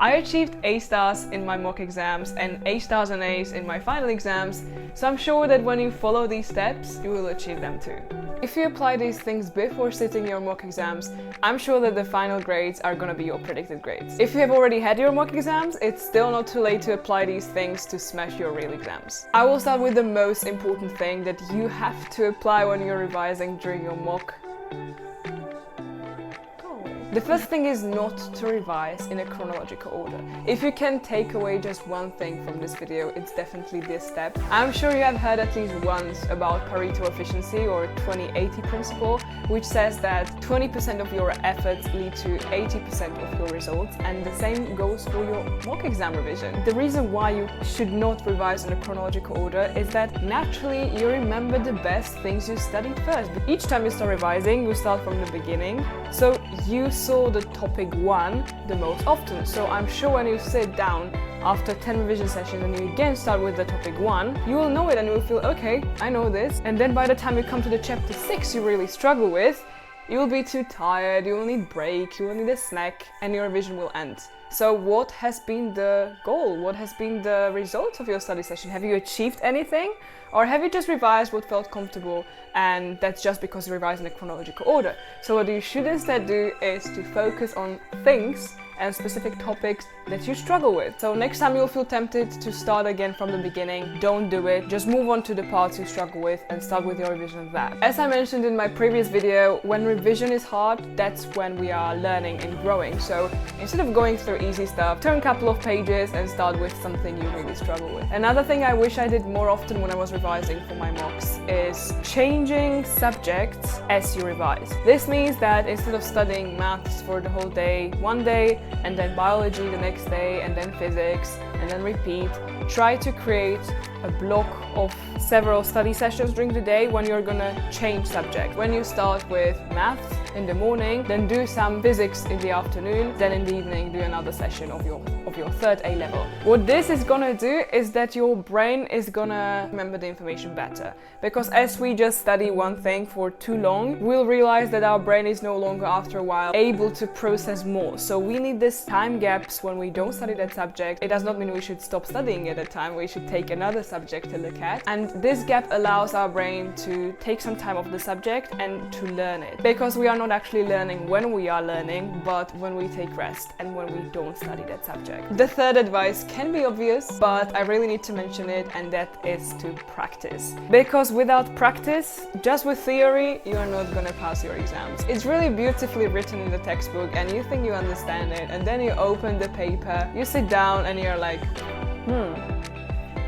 I achieved A stars in my mock exams and A stars and A's in my final exams, so I'm sure that when you follow these steps, you will achieve them too. If you apply these things before sitting your mock exams, I'm sure that the final grades are gonna be your predicted grades. If you have already had your mock exams, it's still not too late to apply these things to smash your real exams. I will start with the most important thing that you have to apply when you're revising during your mock. The first thing is not to revise in a chronological order. If you can take away just one thing from this video, it's definitely this step. I'm sure you have heard at least once about Pareto efficiency or 20-80 principle, which says that 20% of your efforts lead to 80% of your results, and the same goes for your mock exam revision. The reason why you should not revise in a chronological order is that naturally you remember the best things you studied first. Each time you start revising, you start from the beginning, so you saw the topic 1 the most often. So I'm sure when you sit down after 10 revision sessions and you again start with the topic 1, you will know it and you will feel, okay, I know this. And then by the time you come to the chapter 6 you really struggle with, you will be too tired, you will need break, you will need a snack, and your revision will end. So what has been the goal? What has been the result of your study session? Have you achieved anything? Or have you just revised what felt comfortable, and that's just because you revised in a chronological order? So what you should instead do is to focus on things and specific topics that you struggle with. So next time you'll feel tempted to start again from the beginning, don't do it. Just move on to the parts you struggle with and start with your revision of that. As I mentioned in my previous video, when revision is hard, that's when we are learning and growing. So instead of going through easy stuff, turn a couple of pages and start with something you really struggle with. Another thing I wish I did more often when I was revising for my mocks is changing subjects as you revise. This means that instead of studying maths for the whole day, one day, and then biology the next day, and then physics, and then repeat, try to create a block of several study sessions during the day when you're gonna change subject. When you start with maths in the morning, then do some physics in the afternoon, then in the evening do another session of your third A level. What this is gonna do is that your brain is gonna remember the information better. Because as we just study one thing for too long, we'll realize that our brain is no longer after a while able to process more. So we need this time gaps when we don't study that subject. It does not mean we should stop studying at that time, we should take another subject to look at. And this gap allows our brain to take some time off the subject and to learn it. Because we are not actually learning when we are learning, but when we take rest and when we don't study that subject. The third advice can be obvious, but I really need to mention it, and that is to practice. Because without practice, just with theory, you are not gonna pass your exams. It's really beautifully written in the textbook and you think you understand it, and then you open the paper, you sit down and you're like,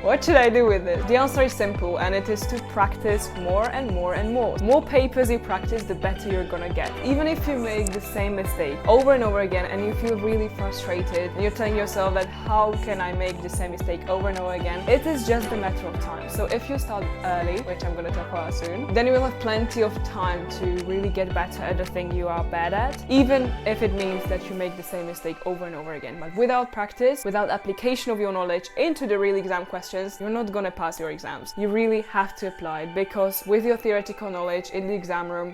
what should I do with it? The answer is simple, and it is to practice more and more and more. The more papers you practice, the better you're gonna get. Even if you make the same mistake over and over again and you feel really frustrated and you're telling yourself that how can I make the same mistake over and over again, it is just a matter of time. So if you start early, which I'm gonna talk about soon, then you will have plenty of time to really get better at the thing you are bad at, even if it means that you make the same mistake over and over again. But without practice, without application of your knowledge into the real exam questions, you're not gonna pass your exams. You really have to apply it, because with your theoretical knowledge in the exam room,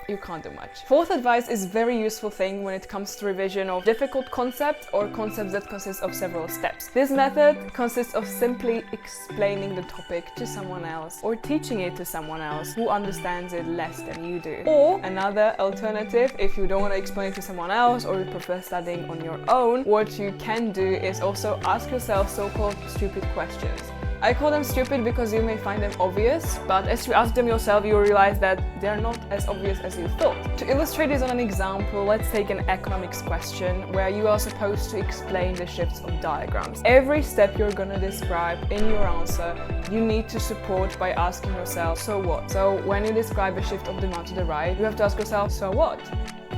you can't do much. Fourth advice is a very useful thing when it comes to revision of difficult concepts or concepts that consist of several steps. This method consists of simply explaining the topic to someone else or teaching it to someone else who understands it less than you do. Or another alternative, if you don't want to explain it to someone else or you prefer studying on your own, what you can do is also ask yourself so-called stupid questions. I call them stupid because you may find them obvious, but as you ask them yourself, you realize that they're not as obvious as you thought. To illustrate this on an example, let's take an economics question where you are supposed to explain the shifts of diagrams. Every step you're gonna describe in your answer, you need to support by asking yourself, so what? So when you describe a shift of demand to the right, you have to ask yourself, so what?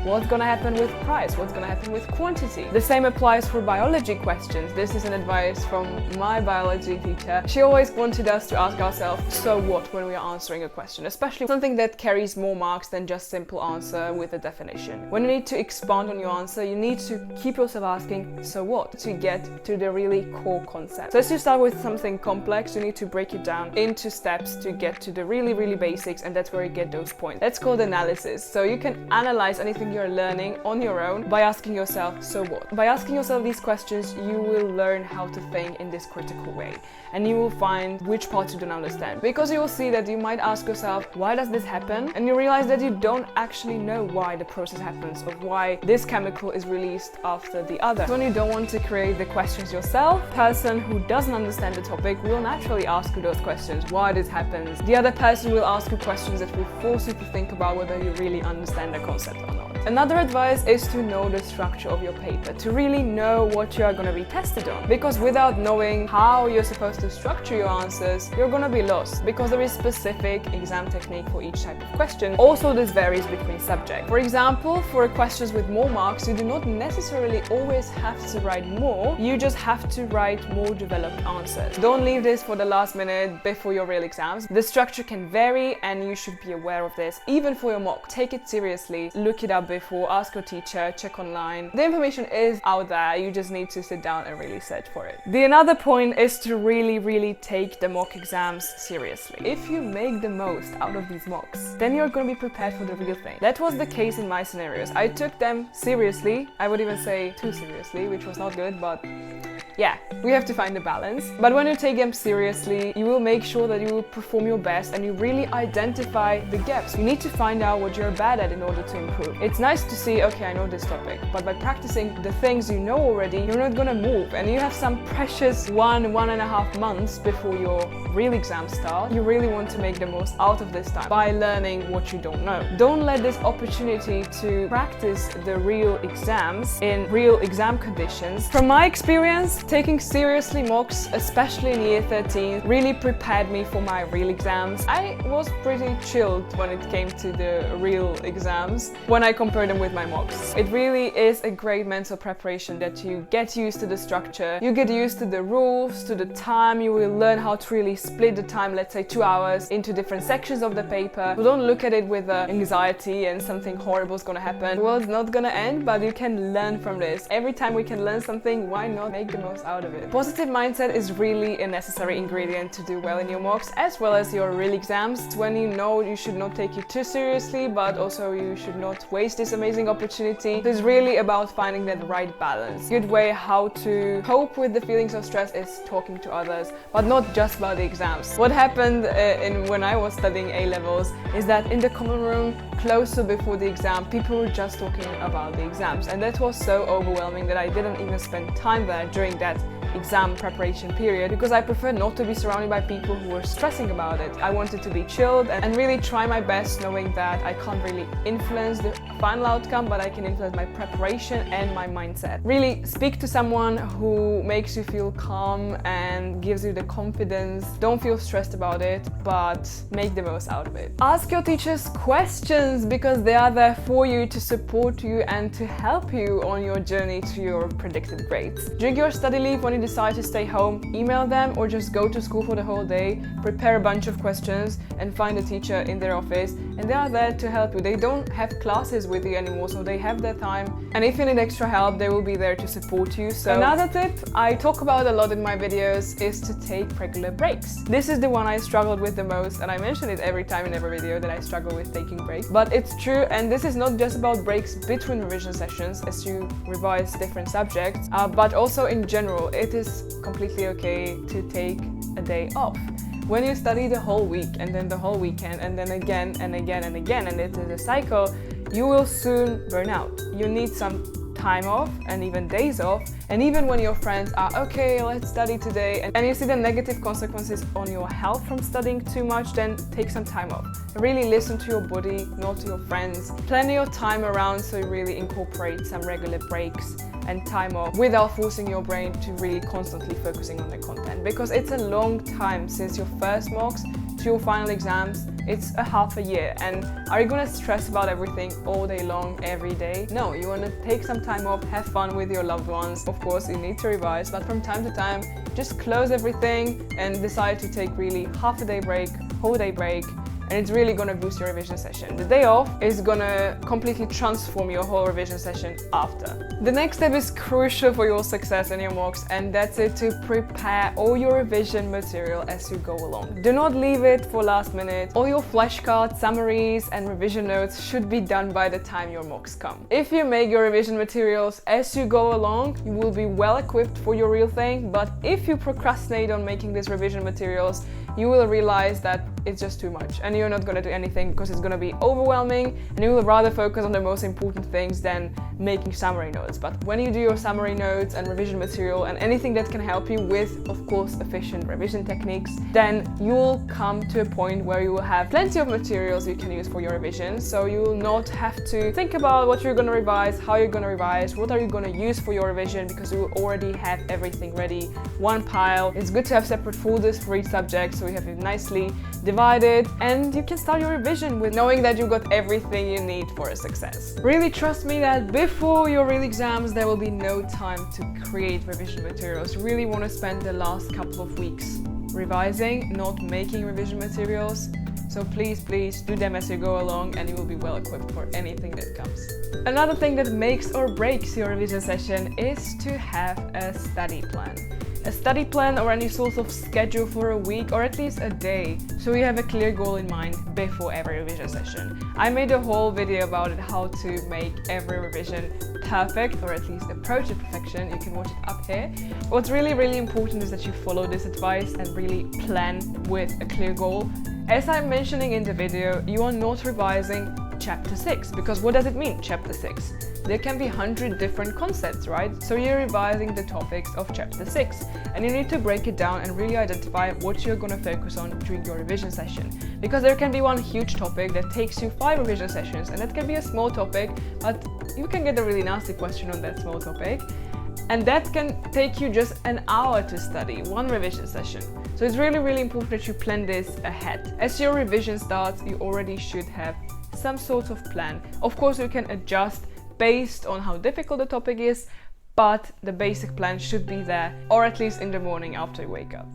What's gonna happen with price? What's gonna happen with quantity? The same applies for biology questions. This is an advice from my biology teacher. She always wanted us to ask ourselves, so what, when we are answering a question, especially something that carries more marks than just simple answer with a definition. When you need to expand on your answer, you need to keep yourself asking, so what, to get to the really core concept. So as you start with something complex, you need to break it down into steps to get to the really basics, and that's where you get those points. That's called analysis. So you can analyze anything something you're learning on your own by asking yourself, so what? By asking yourself these questions, you will learn how to think in this critical way, and you will find which parts you don't understand. Because you will see that you might ask yourself, why does this happen? And you realize that you don't actually know why the process happens, or why this chemical is released after the other. When you don't want to create the questions yourself, the person who doesn't understand the topic will naturally ask you those questions, why this happens. The other person will ask you questions that will force you to think about whether you really understand the concept or not. Another advice is to know the structure of your paper, to really know what you are going to be tested on. Because without knowing how you're supposed to structure your answers, you're going to be lost, because there is specific exam technique for each type of question. Also, this varies between subjects. For example, for questions with more marks, you do not necessarily always have to write more, you just have to write more developed answers. Don't leave this for the last minute before your real exams. The structure can vary and you should be aware of this, even for your mock. Take it seriously, look it up before, ask your teacher, check online. The information is out there, you just need to sit down and really search for it. The another point is to really take the mock exams seriously. If you make the most out of these mocks, then you're going to be prepared for the real thing. That was the case in my scenarios. I took them seriously, I would even say too seriously, which was not good, but yeah, we have to find a balance. But when you take them seriously, you will make sure that you will perform your best and you really identify the gaps. You need to find out what you're bad at in order to improve. It's nice to see, okay, I know this topic, but by practicing the things you know already, you're not gonna move, and you have some precious 1.5 months before your real exams start. You really want to make the most out of this time by learning what you don't know. Don't let this opportunity to practice the real exams in real exam conditions. From my experience, taking seriously mocks, especially in year 13, really prepared me for my real exams. I was pretty chilled when it came to the real exams when I compared them with my mocks. It really is a great mental preparation that you get used to the structure, you get used to the rules, to the time, you will learn how to really split the time, let's say 2 hours, into different sections of the paper. So don't look at it with anxiety and something horrible is gonna happen. The world's not gonna end, but you can learn from this. Every time we can learn something, why not make the most out of it? Positive mindset is really a necessary ingredient to do well in your mocks as well as your real exams. It's when you know you should not take it too seriously, but also you should not waste this amazing opportunity. It's really about finding that right balance. Good way how to cope with the feelings of stress is talking to others, but not just about the exams. What happened when I was studying A-levels is that in the common room, closer before the exam, people were just talking about the exams, and that was so overwhelming that I didn't even spend time there during that exam preparation period, because I prefer not to be surrounded by people who were stressing about it. I wanted to be chilled and really try my best, knowing that I can't really influence the final outcome, but I can influence my preparation and my mindset. Really speak to someone who makes you feel calm and gives you the confidence. Don't feel stressed about it, but make the most out of it. Ask your teachers questions, because they are there for you, to support you and to help you on your journey to your predicted grades. During your study leave, when you decide to stay home, email them or just go to school for the whole day, prepare a bunch of questions and find a teacher in their office, and they are there to help you. They don't have classes with you anymore, so they have their time, and if you need extra help, they will be there to support you. So another tip I talk about a lot in my videos is to take regular breaks. This is the one I struggled with the most, and I mention it every time in every video that I struggle with taking breaks, but it's true. And this is not just about breaks between revision sessions as you revise different subjects, but also in general. It is completely okay to take a day off. When you study the whole week and then the whole weekend and then again and again and again, and it is a cycle, you will soon burn out. You need some time off and even days off. And even when your friends are, okay, let's study today, and you see the negative consequences on your health from studying too much, then take some time off. Really listen to your body, not to your friends. Plan your time around so you really incorporate some regular breaks and time off without forcing your brain to really constantly focusing on the content, because it's a long time since your first mocks to your final exams. It's a half a year, and are you gonna stress about everything all day long, every day? No, you wanna take some time off, have fun with your loved ones. Of course, you need to revise, but from time to time, just close everything and decide to take really half a day break, whole day break, and it's really gonna boost your revision session. The day off is gonna completely transform your whole revision session after. The next step is crucial for your success in your mocks, and that's it, to prepare all your revision material as you go along. Do not leave it for last minute. All your flashcards, summaries and revision notes should be done by the time your mocks come. If you make your revision materials as you go along, you will be well equipped for your real thing, but if you procrastinate on making these revision materials, you will realize that it's just too much and you're not going to do anything because it's going to be overwhelming, and you will rather focus on the most important things than making summary notes. But when you do your summary notes and revision material and anything that can help you with, of course, efficient revision techniques, then you'll come to a point where you will have plenty of materials you can use for your revision. So you will not have to think about what you're going to revise, how you're going to revise, what are you going to use for your revision, because you will already have everything ready. One pile. It's good to have separate folders for each subject, so you have it nicely divided, and you can start your revision with knowing that you got everything you need for a success. Really trust me that before your real exams there will be no time to create revision materials. You really want to spend the last couple of weeks revising, not making revision materials. So please do them as you go along, and you will be well equipped for anything that comes. Another thing that makes or breaks your revision session is to have a study plan. A study plan or any sort of schedule for a week or at least a day, so you have a clear goal in mind before every revision session. I made a whole video about it, how to make every revision perfect, or at least approach to perfection. You can watch it up here. What's really important is that you follow this advice and really plan with a clear goal. As I'm mentioning in the video, you are not revising chapter 6, because what does it mean, chapter 6? There can be 100 different concepts, right? So you're revising the topics of chapter 6, and you need to break it down and really identify what you're going to focus on during your revision session. Because there can be one huge topic that takes you 5 revision sessions, and that can be a small topic, but you can get a really nasty question on that small topic. And that can take you just an hour to study, one revision session. So it's really important that you plan this ahead. As your revision starts, you already should have some sort of plan. Of course, you can adjust based on how difficult the topic is, but the basic plan should be there, or at least in the morning after you wake up.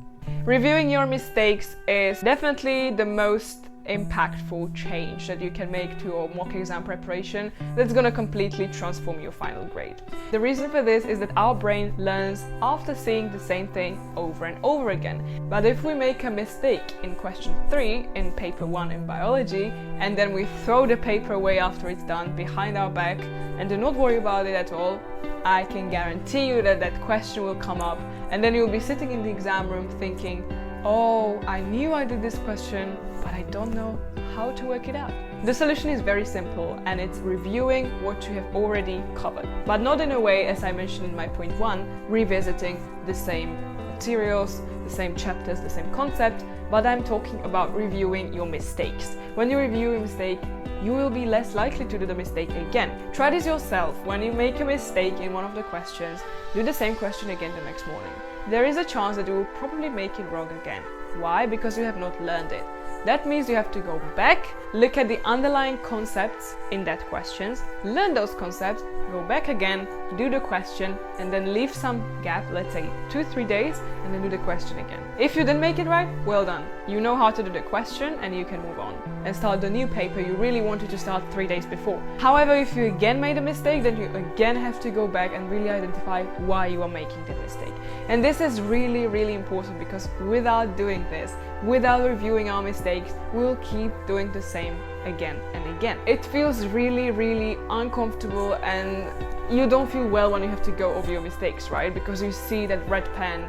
Reviewing your mistakes is definitely the most impactful change that you can make to your mock exam preparation that's going to completely transform your final grade. The reason for this is that our brain learns after seeing the same thing over and over again. But if we make a mistake in question 3 in paper 1 in biology, and then we throw the paper away after it's done behind our back and do not worry about it at all, I can guarantee you that that question will come up, and then you'll be sitting in the exam room thinking, oh, I knew I did this question, but I don't know how to work it out. The solution is very simple, and it's reviewing what you have already covered. But not in a way, as I mentioned in my point 1, revisiting the same materials, the same chapters, the same concept, but I'm talking about reviewing your mistakes. When you review a mistake, you will be less likely to do the mistake again. Try this yourself. When you make a mistake in one of the questions, do the same question again the next morning. There is a chance that you will probably make it wrong again. Why? Because you have not learned it. That means you have to go back, look at the underlying concepts in that questions, learn those concepts, go back again, do the question, and then leave some gap, let's say 2-3 days, and then do the question again. If you didn't make it right, well done. You know how to do the question and you can move on and start the new paper you really wanted to start 3 days before. However, if you again made a mistake, then you again have to go back and really identify why you are making the mistake. And this is really important, because without doing this, without reviewing our mistakes, we'll keep doing the same again and again. It feels really uncomfortable, and you don't feel well when you have to go over your mistakes, right? Because you see that red pen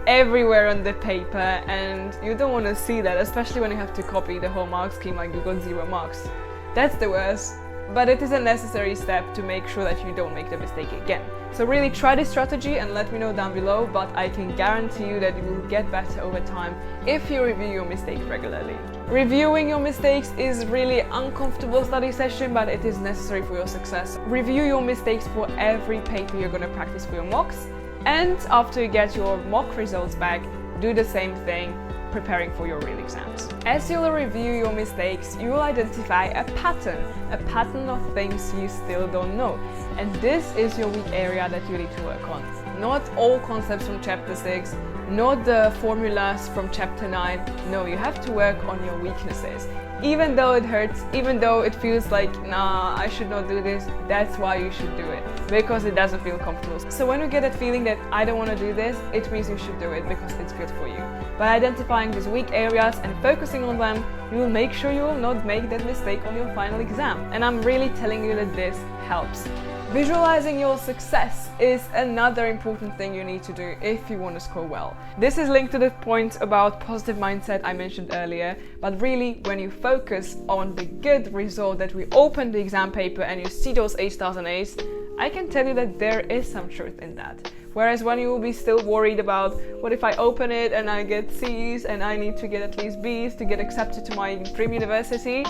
everywhere on the paper, and you don't want to see that, especially when you have to copy the whole mark scheme like you got 0 marks. That's the worst. But it is a necessary step to make sure that you don't make the mistake again. So really try this strategy and let me know down below, but I can guarantee you that you will get better over time if you review your mistakes regularly. Reviewing your mistakes is really uncomfortable study session, but it is necessary for your success. Review your mistakes for every paper you're going to practice for your mocks, and after you get your mock results back, do the same thing preparing for your real exams. As you'll review your mistakes, you will identify a pattern of things you still don't know. And this is your weak area that you need to work on. not all concepts from chapter 6, not the formulas from chapter 9. No, you have to work on your weaknesses. Even though it hurts, even though it feels like, nah, I should not do this, that's why you should do it, because it doesn't feel comfortable. So when you get that feeling that I don't want to do this, it means you should do it because it's good for you. By identifying these weak areas and focusing on them, you will make sure you will not make that mistake on your final exam. And I'm really telling you that this helps. Visualizing your success is another important thing you need to do if you want to score well. This is linked to the point about positive mindset I mentioned earlier, but really when you focus on the good result that we open the exam paper and you see those A stars and A's, I can tell you that there is some truth in that. Whereas when you will be still worried about what if I open it and I get C's and I need to get at least B's to get accepted to my dream university,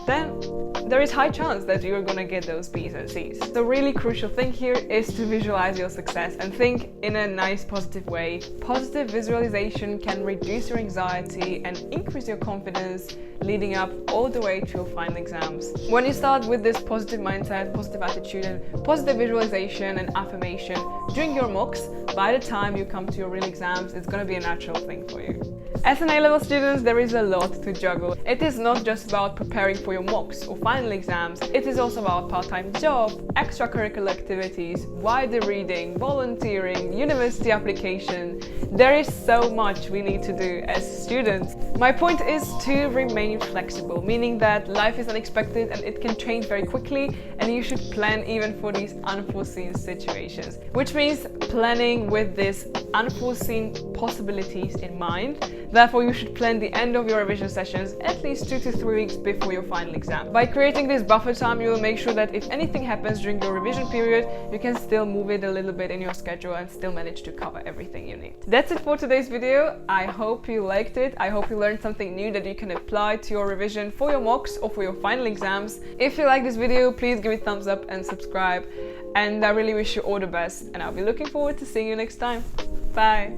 then there is high chance that you're gonna get those B's and C's. The really crucial thing here is to visualize your success and think in a nice positive way. Positive visualization can reduce your anxiety and increase your confidence leading up all the way to your final exams. When you start with this positive mindset, positive attitude and positive visualization and affirmation during your mocks, by the time you come to your real exams, it's gonna be a natural thing for you. As an A-level student, there is a lot to juggle. It is not just about preparing for your mocks or final exams, it is also about part-time job, extracurricular activities, wider reading, volunteering, university application. There is so much we need to do as students. My point is to remain flexible, meaning that life is unexpected and it can change very quickly, and you should plan even for these unforeseen situations, which means planning with these unforeseen possibilities in mind. Therefore, you should plan the end of your revision sessions at least 2 to 3 weeks before your final exam. By creating this buffer time, you will make sure that if anything happens during your revision period, you can still move it a little bit in your schedule and still manage to cover everything you need. That's it for today's video. I hope you liked it. I hope you learned something new that you can apply to your revision for your mocks or for your final exams. If you like this video, please give it a thumbs up and subscribe. And I really wish you all the best, and I'll be looking forward to seeing you next time. Bye!